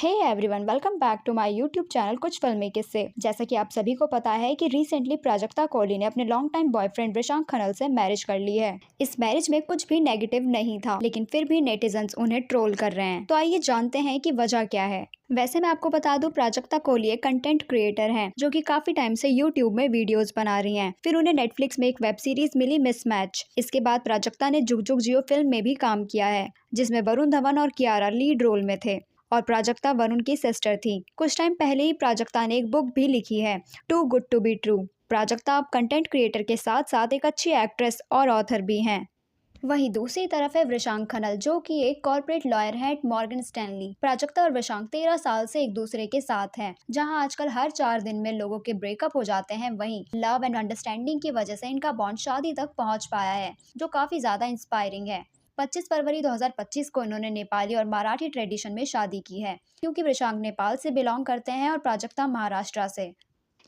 Hey everyone, welcome back to my YouTube channel कुछ फिल्मी किस्से। जैसा कि आप सभी को पता है कि रिसेंटली प्राजक्ता कोहली ने अपने long time boyfriend Rishank Khanna से मैरिज कर ली है। इस मैरिज में कुछ भी नेगेटिव नहीं था, लेकिन फिर भी नेटिजन्स उन्हें ट्रोल कर रहे हैं। तो आइए जानते हैं कि वजह क्या है। वैसे मैं आपको बता दूं, प्राजक्ता कोहली एक कंटेंट क्रिएटर हैं जो कि काफी टाइम से यूट्यूब में वीडियोस बना रही हैं। फिर उन्हें नेटफ्लिक्स में एक वेब सीरीज मिली मिसमैच। इसके बाद प्राजक्ता ने जुग जुग जियो फिल्म में भी काम किया है, जिसमें वरुण धवन और कियारा लीड रोल में थे और प्राजक्ता वरुण की सिस्टर थी। कुछ टाइम पहले ही प्राजक्ता ने एक बुक भी लिखी है, too good to be true. Prajakta अब कंटेंट क्रिएटर के साथ साथ एक अच्छी एक्ट्रेस और ऑथर भी हैं। वहीं दूसरी तरफ है रिशांक खन्ना, जो कि एक कॉर्पोरेट लॉयर है मॉर्गन स्टैनली। प्राजक्ता और रिशांक 13 साल से एक दूसरे के साथ हैं। जहां आजकल हर 4 दिन में लोगों के ब्रेकअप हो जाते हैं, वहीं लव एंड अंडरस्टैंडिंग की वजह से इनका बॉन्ड शादी तक पहुंच पाया है, जो काफी ज्यादा इंस्पायरिंग है। 25 फरवरी 2025 को इन्होंने नेपाली और मराठी ट्रेडिशन में शादी की है, क्योंकि रिशांक नेपाल से बिलोंग करते हैं और प्राजक्ता महाराष्ट्र से।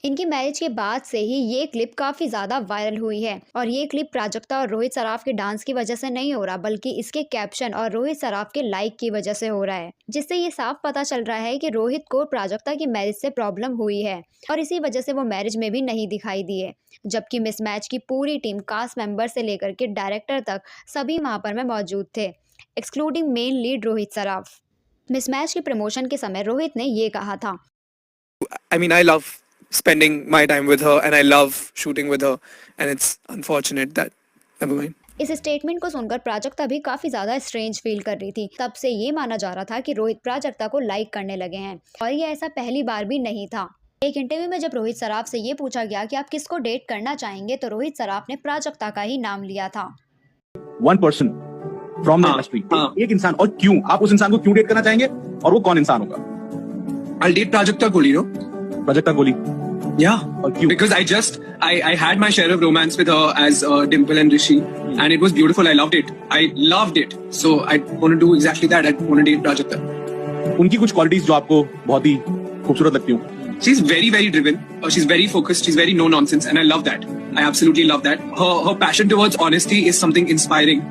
इनकी मैरिज के बाद से ही ये क्लिप काफी ज्यादा वायरल हुई है और ये क्लिप प्राजक्ता और रोहित सराफ के डांस की वजह से नहीं हो रहा, बल्कि इसके कैप्शन और रोहित सराफ के लाइक की वजह से हो रहा है, जिससे ये साफ पता चल रहा है कि रोहित को प्राजक्ता की मैरिज से प्रॉब्लम हुई है और इसी वजह से वो मैरिज में भी नहीं दिखाई दिए। जबकि मिसमैच की पूरी टीम, कास्ट मेंबर से लेकर के डायरेक्टर तक, सभी वहां पर में मौजूद थे, excluding main lead Rohit Saraf. Mismatch के प्रमोशन के समय रोहित ने ये कहा था, I love spending my time with her and I love shooting with her and it's unfortunate that never mind. इस स्टेटमेंट को सुनकर प्राजक्ता भी काफी ज्यादा स्ट्रेंज फील कर रही थी। तब से ये माना जा रहा था कि रोहित प्राजक्ता को लाइक करने लगे हैं और ये ऐसा पहली बार भी नहीं था। एक इंटरव्यू में जब रोहित सराफ से ये पूछा गया कि आप किसको डेट करना चाहेंगे, तो रोहित सराफ ने प्राजक्ता का ही नाम लिया था। 1% from the industry, एक इंसान, और क्यों आप उस इंसान को क्यों डेट करना चाहेंगे और वो कौन इंसान होगा? I'll date Prajakta Kohli, no? Prajakta Kohli. Yeah, और क्यों? because I had my share of romance with her as Dimple and Rishi, and it was beautiful. I loved it. So I want to do exactly that. I want to date Prajakta. उनकी कुछ qualities जो आपको बहुत ही खूबसूरत लगती हो? She's very, very driven. She's very focused. She's very no nonsense, and I love that. I absolutely love that. Her passion towards honesty is something inspiring.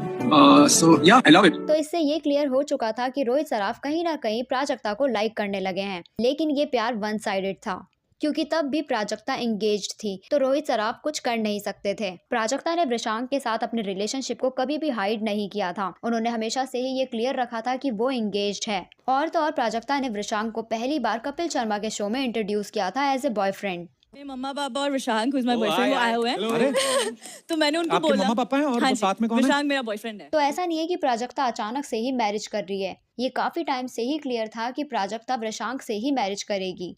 So yeah, I love it. तो इससे ये clear हो चुका था कि रोहित सराफ कहीं ना कहीं प्राजक्ता को लाइक करने लगे हैं, लेकिन ये प्यार वन साइडेड था, क्योंकि तब भी प्राजक्ता एंगेज्ड थी, तो रोहित सराफ कुछ कर नहीं सकते थे। प्राजक्ता ने रिशांक के साथ अपने रिलेशनशिप को कभी भी हाइड नहीं किया था। उन्होंने हमेशा से ही ये क्लियर रखा था कि वो एंगेज्ड है। और तो और प्राजक्ता ने रिशांक को पहली बार कपिल शर्मा के शो में इंट्रोड्यूस किया था एज ए बॉयफ्रेंड। मम्मा पापा और रिशांक माय बॉयफ्रेंड वो आए हुए हैं। तो मैंने उनको आपके बोला मम्मा पापा हैं और हाँ साथ में कौन है? रिशांक मेरा बॉयफ्रेंड है। तो ऐसा नहीं है कि प्राजक्ता अचानक से ही मैरिज कर रही है। ये काफी टाइम से ही क्लियर था कि प्राजक्ता रिशांक से ही मैरिज करेगी,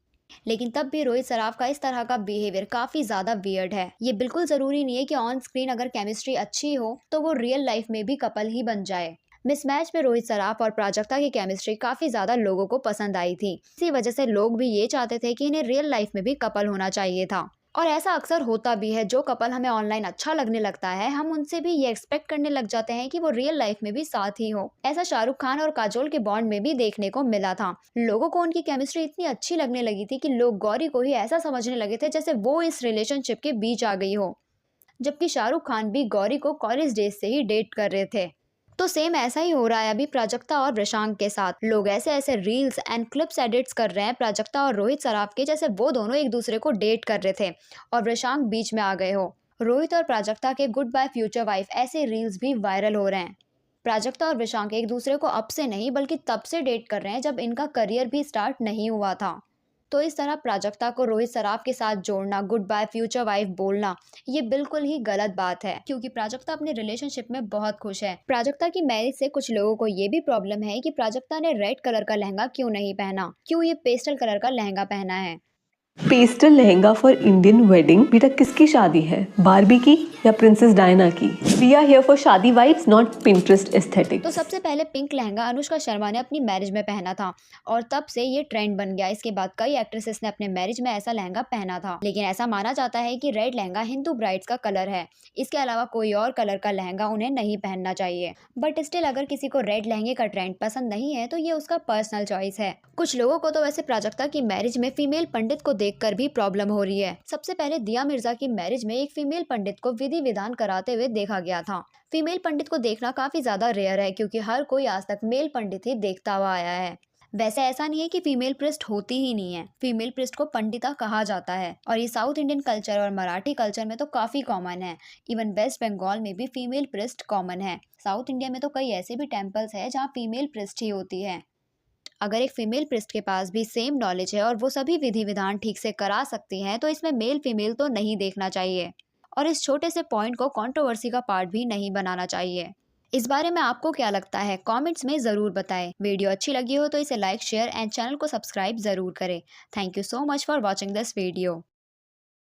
लेकिन तब भी रोहित सराफ का इस तरह का बिहेवियर काफी ज्यादा वियर्ड है। ये बिल्कुल जरूरी नहीं है कि ऑन स्क्रीन अगर केमिस्ट्री अच्छी हो तो वो रियल लाइफ में भी कपल ही बन जाए। मिसमैच में रोहित सराफ और प्राजक्ता की केमिस्ट्री काफी ज्यादा लोगों को पसंद आई थी। इसी वजह से लोग भी ये चाहते थे कि इन्हें रियल लाइफ में भी कपल होना चाहिए था, और ऐसा अक्सर होता भी है। जो कपल हमें ऑनलाइन अच्छा लगने लगता है, हम उनसे भी ये एक्सपेक्ट करने लग जाते हैं कि वो रियल लाइफ में भी साथ ही हो। ऐसा शाहरुख खान और काजोल के बॉन्ड में भी देखने को मिला था। लोगों को उनकी केमिस्ट्री इतनी अच्छी लगने लगी थी कि लोग गौरी को ही ऐसा समझने लगे थे जैसे वो इस रिलेशनशिप के बीच आ गई हो, जबकि शाहरुख खान भी गौरी को कॉलेज डेज से ही डेट कर रहे थे। तो सेम ऐसा ही हो रहा है अभी प्राजक्ता और रिशांक के साथ। लोग ऐसे ऐसे रील्स एंड क्लिप्स एडिट्स कर रहे हैं प्राजक्ता और रोहित सराफ के, जैसे वो दोनों एक दूसरे को डेट कर रहे थे और रिशांक बीच में आ गए हो। रोहित और प्राजक्ता के गुड बाय फ्यूचर वाइफ ऐसे रील्स भी वायरल हो रहे हैं। प्राजक्ता और रिशांक एक दूसरे को अब से नहीं बल्कि तब से डेट कर रहे हैं जब इनका करियर भी स्टार्ट नहीं हुआ था। तो इस तरह प्राजक्ता को रोहित सराफ के साथ जोड़ना, गुड बाय फ्यूचर वाइफ बोलना, ये बिल्कुल ही गलत बात है, क्योंकि प्राजक्ता अपने रिलेशनशिप में बहुत खुश है। प्राजक्ता की मैरिज से कुछ लोगों को ये भी प्रॉब्लम है कि प्राजक्ता ने रेड कलर का लहंगा क्यों नहीं पहना, क्यों ये पेस्टल कलर का लहंगा पहना है। Pastel lehenga for Indian wedding. बेटा किसकी शादी है, बार्बी की या प्रिंसेस डायना की? वी आर हियर फॉर शादी वाइब्स, नॉट पिंटरेस्ट एस्थेटिक। तो सबसे पहले पिंक लहंगा अनुष्का शर्मा ने अपनी मैरिज में पहना था और तब से ये ट्रेंड बन गया। इसके बाद कई एक्ट्रेसेस ने अपने मैरिज में ऐसा लहंगा पहना था, लेकिन ऐसा माना जाता है कि रेड लहंगा हिंदू ब्राइड्स का कलर है। इसके अलावा कोई और कलर का लहंगा उन्हें नहीं पहनना चाहिए। बट स्टिल अगर किसी को रेड लहंगे का ट्रेंड पसंद नहीं है तो ये उसका पर्सनल चॉइस है। कुछ लोगों को तो वैसे प्राजक्ता की मैरिज में फीमेल पंडित को देखकर भी प्रॉब्लम हो रही है। सबसे पहले दिया मिर्जा की मैरिज में एक फीमेल पंडित को विधि विधान कराते हुए देखा गया था। फीमेल पंडित को देखना काफी ज्यादा रेयर है, क्योंकि हर कोई आज तक मेल पंडित ही देखता हुआ आया है। वैसे ऐसा नहीं है कि फीमेल प्रिस्ट होती ही नहीं है, फीमेल प्रिस्ट को पंडिता कहा जाता है और ये साउथ इंडियन कल्चर और मराठी कल्चर में तो काफ़ी कॉमन है। इवन वेस्ट बंगाल में भी फीमेल प्रिस्ट कॉमन है। साउथ इंडिया में तो कई ऐसे भी टेम्पल्स है जहाँ फीमेल प्रिस्ट ही होती है। अगर एक फीमेल प्रिस्ट के पास भी सेम नॉलेज है और वो सभी विधि विधान ठीक से करा सकती हैं तो इसमें मेल फीमेल तो नहीं देखना चाहिए और इस छोटे से पॉइंट को कंट्रोवर्सी का पार्ट भी नहीं बनाना चाहिए। इस बारे में आपको क्या लगता है कमेंट्स में ज़रूर बताएं। वीडियो अच्छी लगी हो तो इसे लाइक शेयर एंड चैनल को सब्सक्राइब ज़रूर करें। Thank you so much for watching this video.